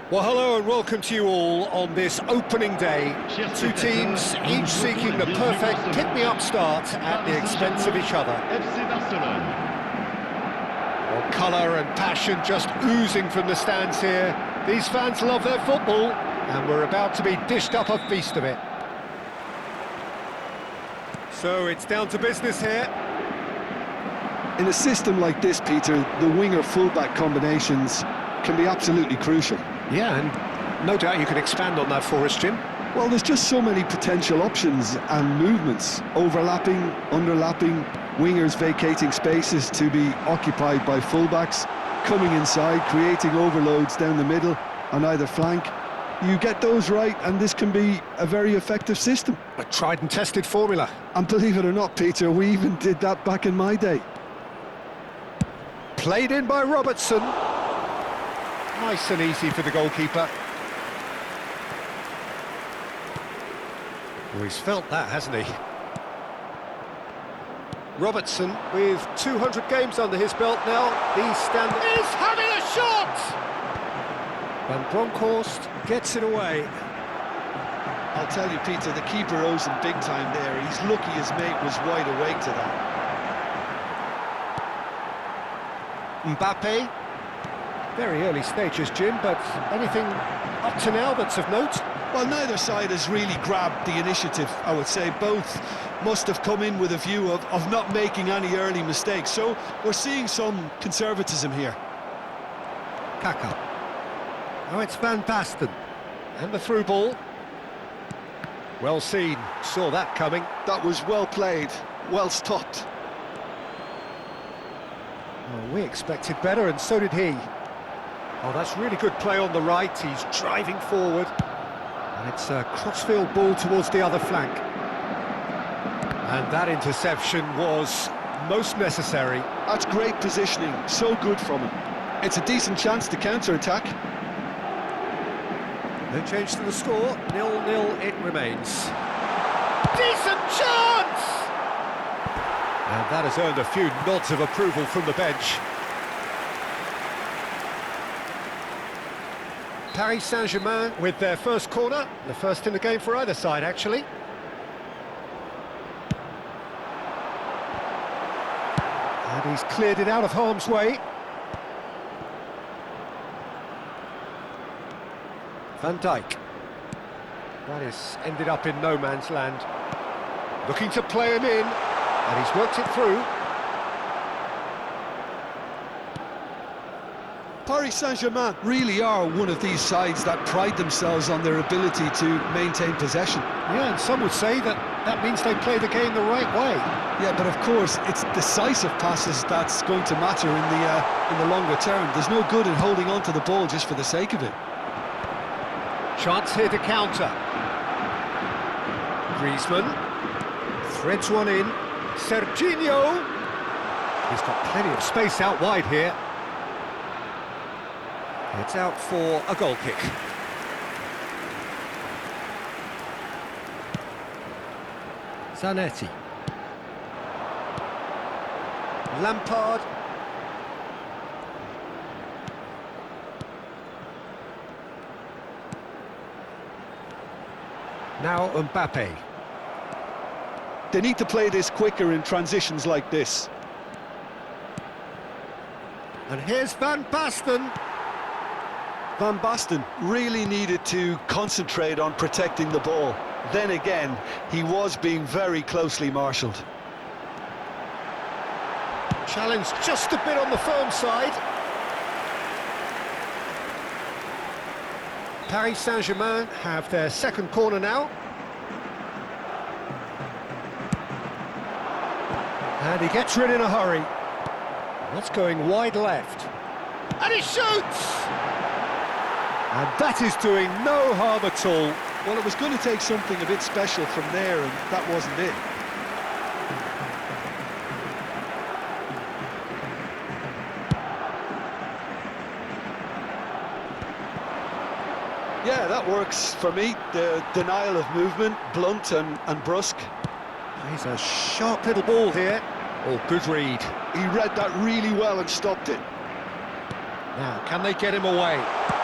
Well, hello and welcome to you all on this opening day. Two teams, each seeking the perfect pick-me-up start at the expense of each other. Well, colour and passion just oozing from the stands here. These fans love their football, and we're about to be dished up a feast of it. So it's down to business here. In a system like this, Peter, the winger-fullback combinations can be absolutely crucial. Yeah, and no doubt you can expand on that for us, Jim. Well, there's just so many potential options and movements, overlapping, underlapping, wingers vacating spaces to be occupied by fullbacks, coming inside, creating overloads down the middle on either flank. You get those right, and this can be a very effective system. A tried and tested formula. And believe it or not, Peter, we even did that back in my day. Played in by Robertson. Nice and easy for the goalkeeper. Well, he's felt that, hasn't he? Robertson, with 200 games under his belt now, is having a shot! Van Bronckhorst gets it away. I'll tell you, Peter, the keeper owes him big time there. He's lucky his mate was wide awake to that. Mbappe. Very early stages, Jim, but anything up to now that's of note? Well, neither side has really grabbed the initiative, I would say. Both must have come in with a view of not making any early mistakes. So we're seeing some conservatism here. Kaka. Now it's Van Basten. And the through ball. Well seen. Saw that coming. That was well played, well stopped. Well, we expected better, and so did he. Oh, that's really good play on the right. He's driving forward. And it's a crossfield ball towards the other flank. And that interception was most necessary. That's great positioning, so good from him. It's a decent chance to counter-attack. No change to the score, 0-0 it remains. Decent chance! And that has earned a few nods of approval from the bench. Paris Saint-Germain with their first corner, the first in the game for either side, actually. And he's cleared it out of harm's way. Van Dijk. That is ended up in no man's land. Looking to play him in, and he's worked it through. Paris Saint-Germain really are one of these sides that pride themselves on their ability to maintain possession. Yeah, and some would say that means they play the game the right way. Yeah, but of course, it's decisive passes that's going to matter in the longer term. There's no good in holding on to the ball just for the sake of it. Chance here to counter. Griezmann threads one in. Serginho. He's got plenty of space out wide here. It's out for a goal kick. Zanetti. Lampard. Now Mbappe. They need to play this quicker in transitions like this. And here's Van Basten. Van Basten really needed to concentrate on protecting the ball. Then again, he was being very closely marshalled. Challenge just a bit on the firm side. Paris Saint-Germain have their second corner now. And he gets rid in a hurry. That's going wide left. And he shoots! And that is doing no harm at all. Well, it was going to take something a bit special from there, and that wasn't it. Yeah, that works for me. The denial of movement, blunt and brusque. He's a sharp little ball here. Oh, good read. He read that really well and stopped it. Now, can they get him away?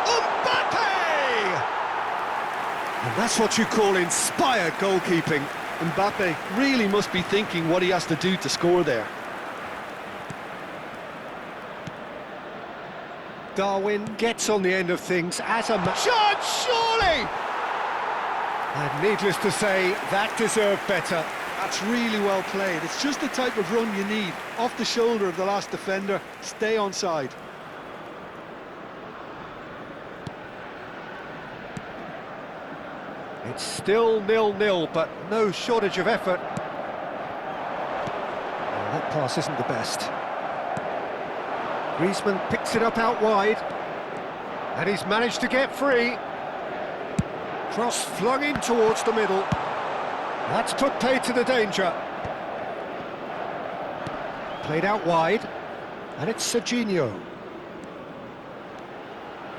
Mbappe! And that's what you call inspired goalkeeping. Mbappe really must be thinking what he has to do to score there. Darwin gets on the end of things as a shot, surely! And needless to say, that deserved better. That's really well played. It's just the type of run you need. Off the shoulder of the last defender, stay onside. It's still 0-0, but no shortage of effort. Oh, that pass isn't the best. Griezmann picks it up out wide, and he's managed to get free. Cross flung in towards the middle. That's put paid to the danger. Played out wide, and it's Serginho.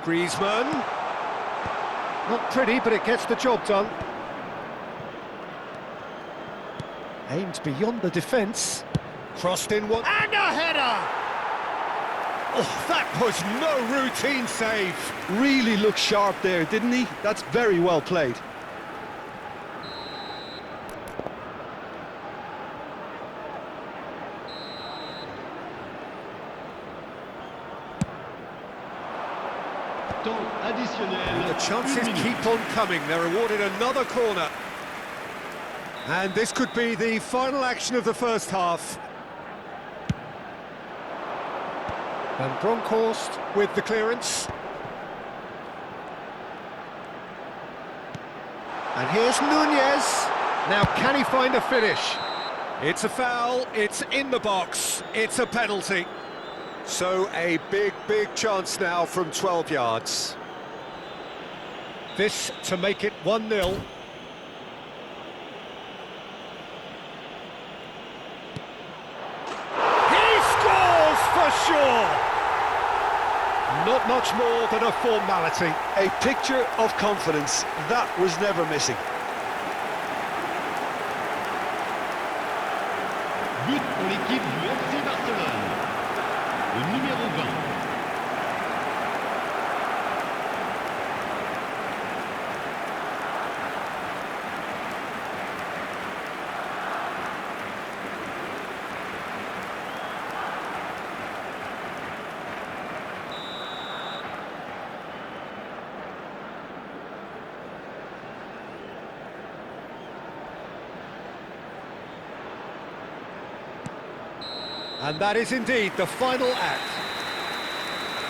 Griezmann. Not pretty, but it gets the job done. Aimed beyond the defence. Crossed in one. And a header! Oh, that was no routine save. Really looked sharp there, didn't he? That's very well played. The chances keep on coming. They're awarded another corner. And this could be the final action of the first half. Van Bronckhorst with the clearance. And here's Nunez. Now, can he find a finish? It's a foul, it's in the box, it's a penalty. So a big chance now from 12 yards. This to make it 1-0. He scores for sure! Not much more than a formality. A picture of confidence. That was never missing. But pour l'équipe du FC Barcelone. Le numéro 20. And that is indeed the final act.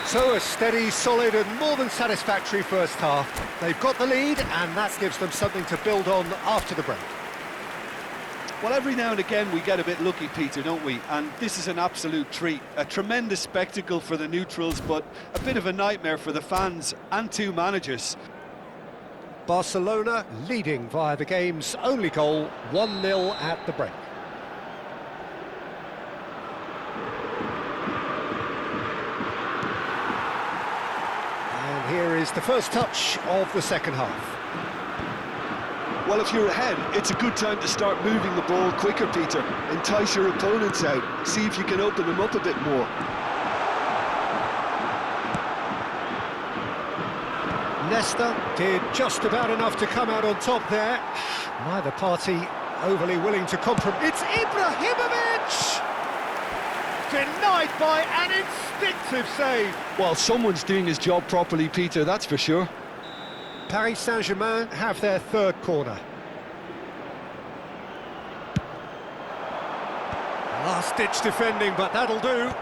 So a steady, solid and more than satisfactory first half. They've got the lead and that gives them something to build on after the break. Well, every now and again we get a bit lucky, Peter, don't we? And this is an absolute treat. A tremendous spectacle for the neutrals, but a bit of a nightmare for the fans and two managers. Barcelona leading via the game's only goal, 1-0 at the break. Here is the first touch of the second half. Well, if you're ahead, it's a good time to start moving the ball quicker, Peter. Entice your opponents out. See if you can open them up a bit more. Nesta did just about enough to come out on top there. Neither party overly willing to compromise. It's Ibrahimovic! Denied by an instinctive save. Well, someone's doing his job properly, Peter, that's for sure. Paris Saint-Germain have their third corner. Last-ditch defending, but that'll do.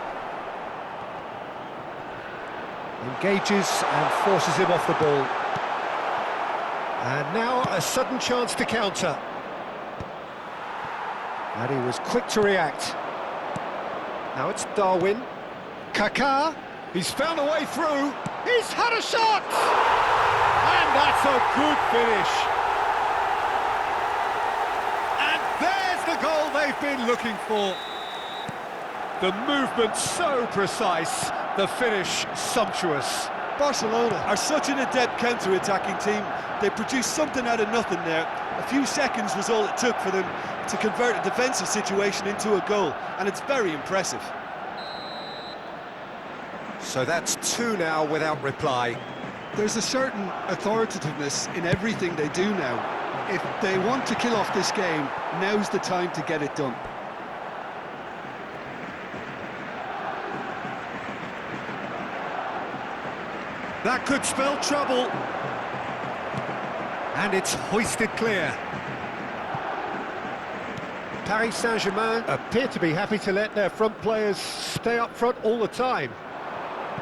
Engages and forces him off the ball. And now a sudden chance to counter. And he was quick to react. Now it's Darwin. Kaká, he's found a way through. He's had a shot! And that's a good finish. And there's the goal they've been looking for. The movement so precise, the finish sumptuous. Barcelona are such an adept counter-attacking team. They produced something out of nothing there. A few seconds was all it took for them to convert a defensive situation into a goal, and it's very impressive. So that's two now without reply. There's a certain authoritativeness in everything they do now. If they want to kill off this game, now's the time to get it done. That could spell trouble. And it's hoisted clear. Paris Saint-Germain appear to be happy to let their front players stay up front all the time.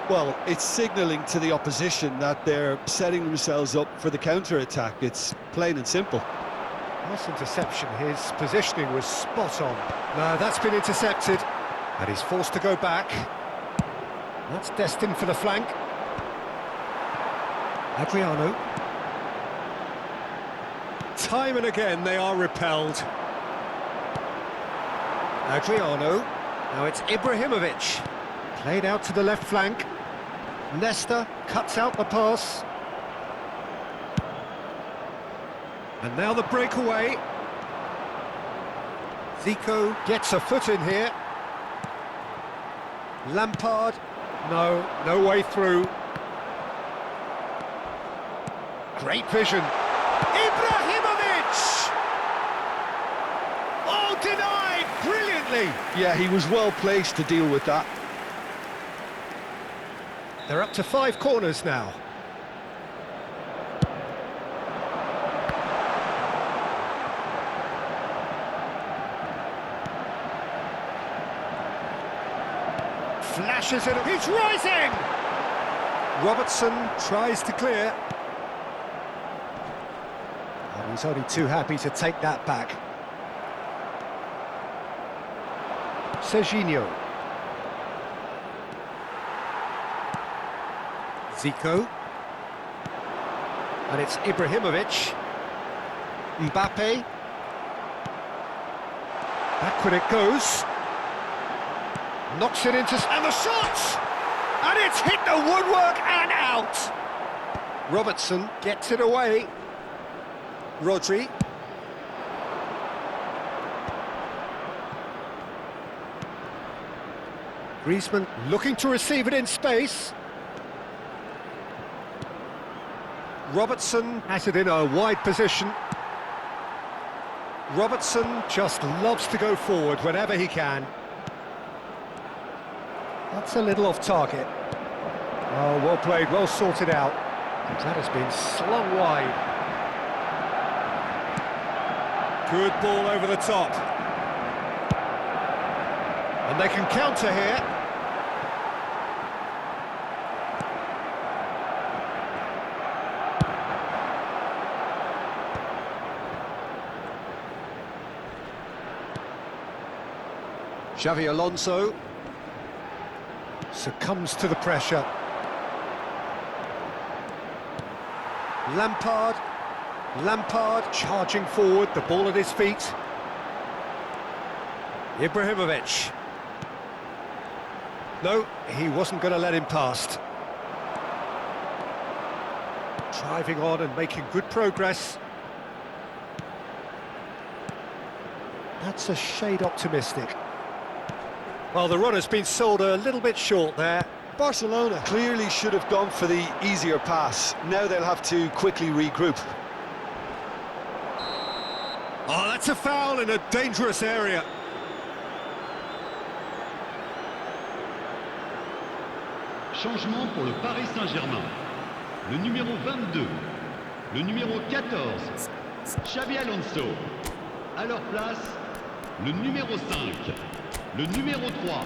Well, it's signalling to the opposition that they're setting themselves up for the counter-attack. It's plain and simple. Nice interception. His positioning was spot on. No, that's been intercepted. And he's forced to go back. That's destined for the flank. Adriano. Time and again they are repelled. Adriano. Now it's Ibrahimovic. Played out to the left flank. Nesta cuts out the pass. And now the breakaway. Zico gets a foot in here. Lampard. No way through. Great vision. Ibrahimovic! Oh, denied brilliantly! Yeah, he was well placed to deal with that. They're up to 5 corners now. Flashes it, he's rising! Robertson tries to clear. And he's only too happy to take that back. Serginho. Zico. And it's Ibrahimovic. Mbappe. Backward it goes. Knocks it into... And the shot! And it's hit the woodwork and out! Robertson gets it away. Rodri. Griezmann looking to receive it in space. Robertson has it in a wide position. Robertson just loves to go forward whenever he can. That's a little off target. Oh, well played, well sorted out. That has been slung wide. Good ball over the top. And they can counter here. Xavi Alonso succumbs to the pressure. Lampard charging forward, the ball at his feet. Ibrahimovic. No, he wasn't going to let him past. Driving on and making good progress. That's a shade optimistic. Well, the run has been sold a little bit short there. Barcelona clearly should have gone for the easier pass. Now they'll have to quickly regroup. Oh, that's a foul in a dangerous area. Changement pour le Paris Saint-Germain. Le numéro 22, le numéro 14, Xabi Alonso. À leur place, le numéro 5, le numéro 3.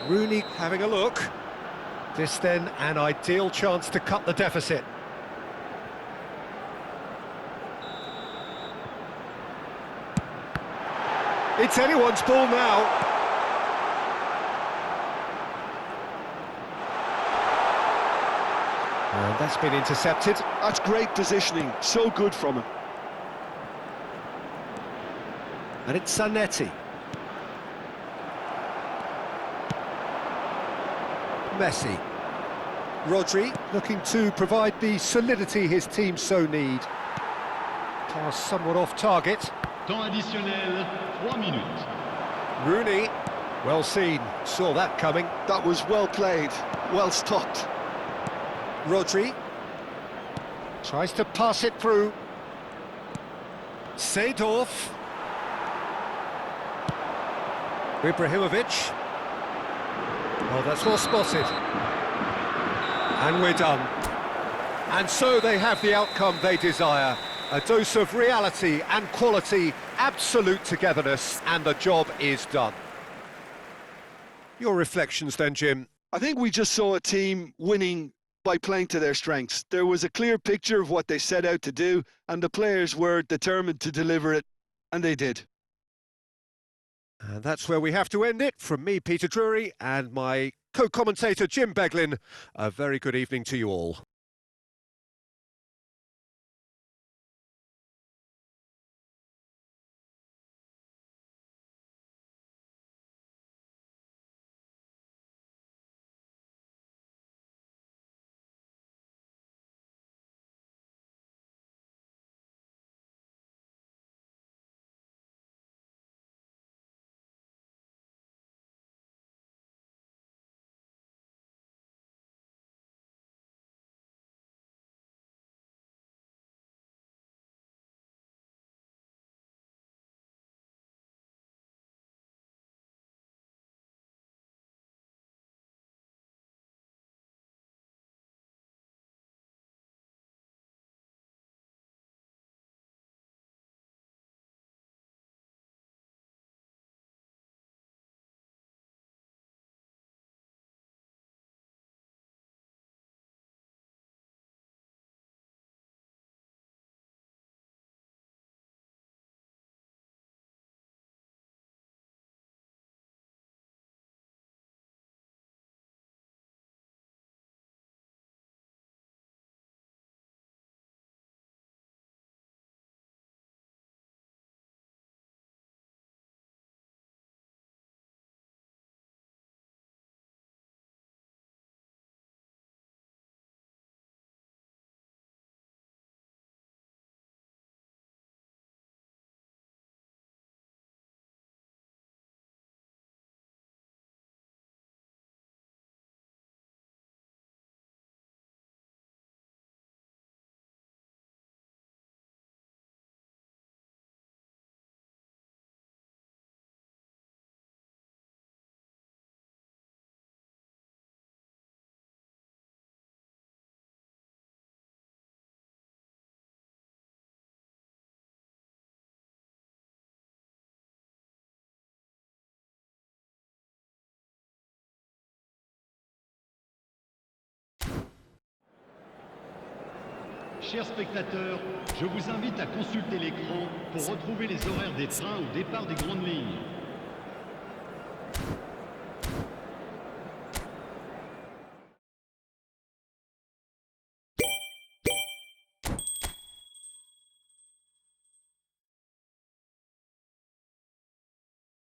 Rooney having a look. This then an ideal chance to cut the deficit. It's anyone's ball now. And that's been intercepted. That's great positioning, so good from him. And it's Zanetti. Messi. Rodri looking to provide the solidity his team so need. Pass somewhat off target. Temps additionnel, 3 minutes. Rooney, well seen, saw that coming. That was well played, well stopped. Rodri tries to pass it through. Seedorf. Ibrahimovic. Oh, that's well spotted. And we're done. And so they have the outcome they desire. A dose of reality and quality, absolute togetherness, and the job is done. Your reflections then, Jim? I think we just saw a team winning by playing to their strengths. There was a clear picture of what they set out to do, and the players were determined to deliver it, and they did. And that's where we have to end it. From me, Peter Drury, and my co-commentator, Jim Beglin, a very good evening to you all. Chers spectateurs, je vous invite à consulter l'écran pour retrouver les horaires des trains au départ des grandes lignes.